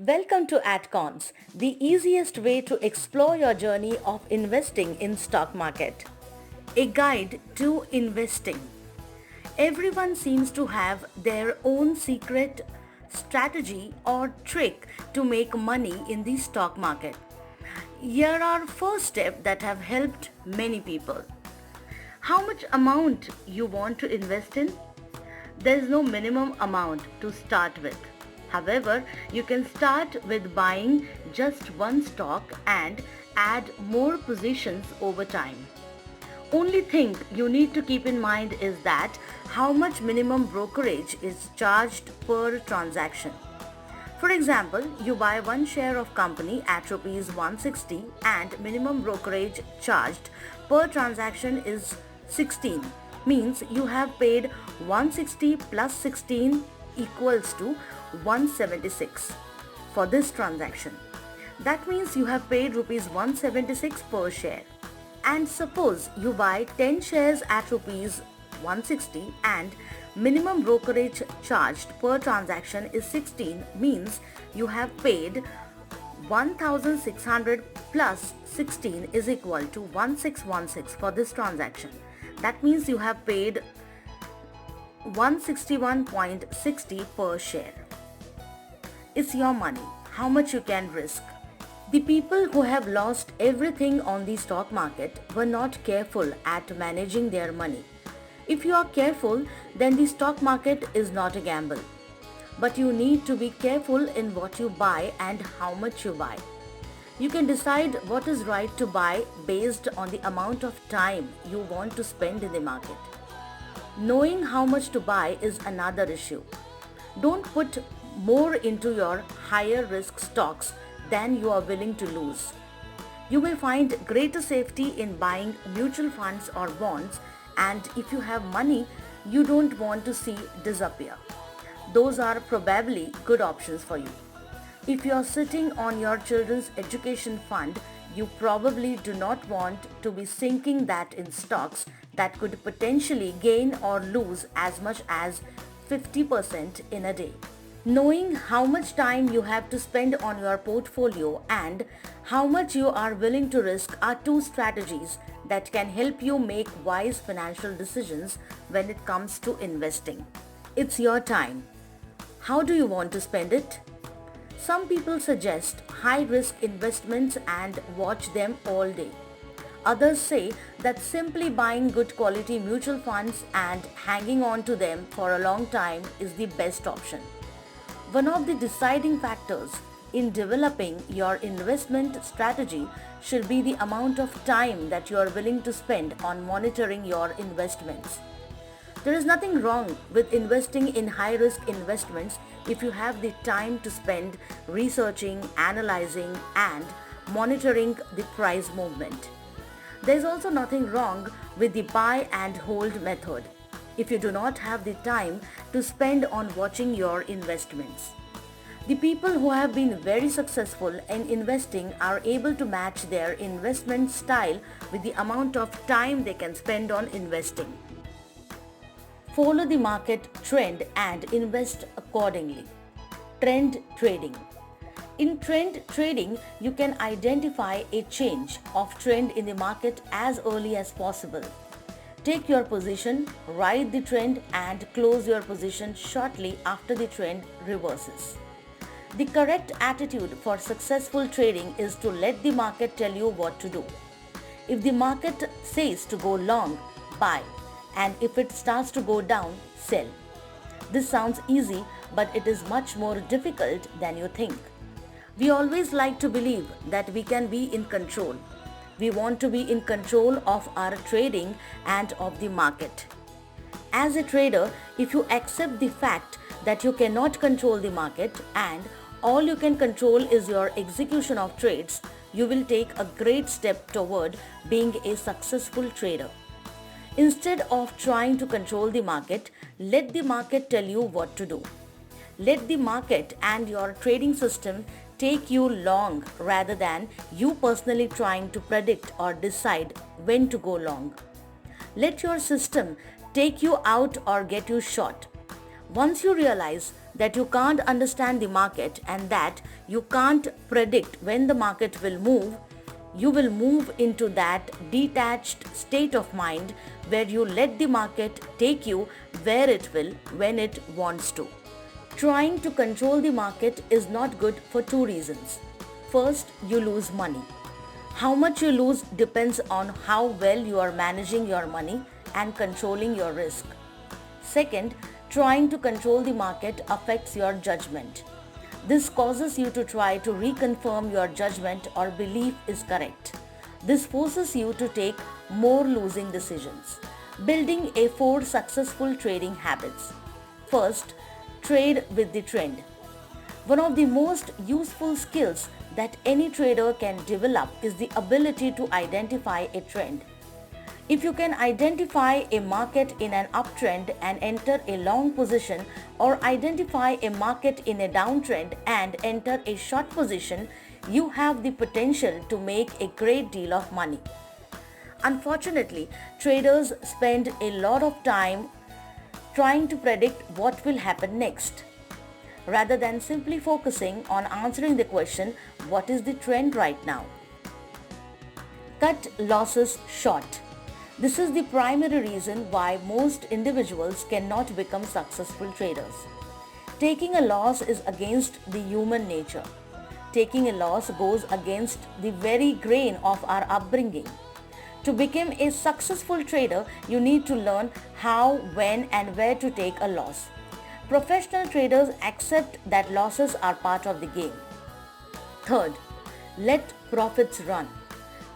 Welcome to AdCons, the easiest way to explore your journey of investing in stock market. A guide to investing. Everyone seems to have their own secret strategy or trick to make money in the stock market. Here are 4 steps that have helped many people. How much amount you want to invest in? There is no minimum amount to start with. However, you can start with buying just one stock and add more positions over time. Only thing you need to keep in mind is that how much minimum brokerage is charged per transaction. For example, you buy one share of company at rupees 160 and minimum brokerage charged per transaction is 16, means you have paid 160 plus 16 equals to 176 for this transaction. That means you have paid rupees 176 per share. And suppose you buy 10 shares at rupees 160 and minimum brokerage charged per transaction is 16, means you have paid 1600 plus 16 is equal to 1616 for this transaction. That means you have paid 161.60 per share. It's your money. How much you can risk? The people who have lost everything on the stock market were not careful at managing their money. If you are careful, then the stock market is not a gamble. But you need to be careful in what you buy and how much you buy. You can decide what is right to buy based on the amount of time you want to spend in the market. Knowing how much to buy is another issue. Don't put more into your higher risk stocks than you are willing to lose. You may find greater safety in buying mutual funds or bonds, and if you have money you don't want to see disappear, those are probably good options for you. If you are sitting on your children's education fund, you probably do not want to be sinking that in stocks that could potentially gain or lose as much as 50% in a day. Knowing how much time you have to spend on your portfolio and how much you are willing to risk are 2 strategies that can help you make wise financial decisions when it comes to investing. It's your time. How do you want to spend it? Some people suggest high-risk investments and watch them all day. Others say that simply buying good quality mutual funds and hanging on to them for a long time is the best option. One of the deciding factors in developing your investment strategy should be the amount of time that you are willing to spend on monitoring your investments. There is nothing wrong with investing in high-risk investments if you have the time to spend researching, analyzing, and monitoring the price movement. There is also nothing wrong with the buy and hold method if you do not have the time to spend on watching your investments. The people who have been very successful in investing are able to match their investment style with the amount of time they can spend on investing. Follow the market trend and invest accordingly. Trend trading. In trend trading, you can identify a change of trend in the market as early as possible. Take your position, ride the trend, and close your position shortly after the trend reverses. The correct attitude for successful trading is to let the market tell you what to do. If the market says to go long, buy, and if it starts to go down, sell. This sounds easy, but it is much more difficult than you think. We always like to believe that we can be in control. We want to be in control of our trading and of the market. As a trader, if you accept the fact that you cannot control the market and all you can control is your execution of trades, you will take a great step toward being a successful trader. Instead of trying to control the market, let the market tell you what to do. Let the market and your trading system take you long rather than you personally trying to predict or decide when to go long. Let your system take you out or get you short. Once you realize that you can't understand the market and that you can't predict when the market will move, you will move into that detached state of mind where you let the market take you where it will when it wants to. Trying to control the market is not good for two reasons. First, you lose money. How much you lose depends on how well you are managing your money and controlling your risk. Second, trying to control the market affects your judgment. This causes you to try to reconfirm your judgment or belief is correct. This forces you to take more losing decisions. Building a 4 successful trading habits. First, trade with the trend. One of the most useful skills that any trader can develop is the ability to identify a trend. If you can identify a market in an uptrend and enter a long position, or identify a market in a downtrend and enter a short position, you have the potential to make a great deal of money. Unfortunately, traders spend a lot of time trying to predict what will happen next, rather than simply focusing on answering the question, what is the trend right now? Cut losses short. This is the primary reason why most individuals cannot become successful traders. Taking a loss is against the human nature. Taking a loss goes against the very grain of our upbringing. To become a successful trader, you need to learn how, when, and where to take a loss. Professional traders accept that losses are part of the game. Third, let profits run.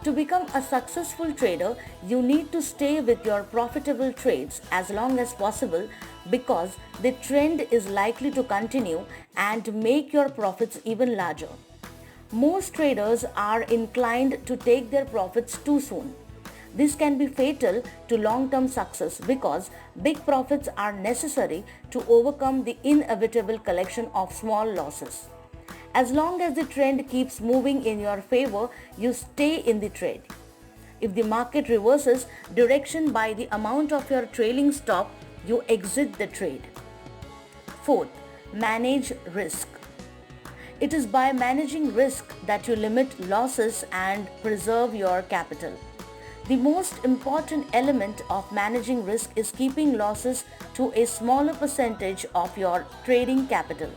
To become a successful trader, you need to stay with your profitable trades as long as possible because the trend is likely to continue and make your profits even larger. Most traders are inclined to take their profits too soon. This can be fatal to long-term success because big profits are necessary to overcome the inevitable collection of small losses. As long as the trend keeps moving in your favor, you stay in the trade. If the market reverses direction by the amount of your trailing stop, you exit the trade. Fourth, manage risk. It is by managing risk that you limit losses and preserve your capital. The most important element of managing risk is keeping losses to a smaller percentage of your trading capital.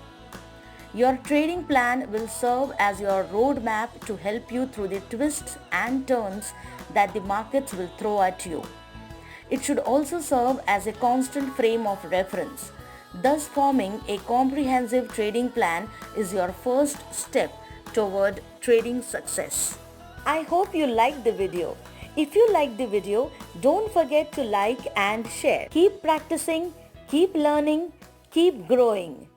Your trading plan will serve as your roadmap to help you through the twists and turns that the markets will throw at you. It should also serve as a constant frame of reference. Thus, forming a comprehensive trading plan is your first step toward trading success. I hope you liked the video. If you liked the video, don't forget to like and share. Keep practicing, keep learning, keep growing.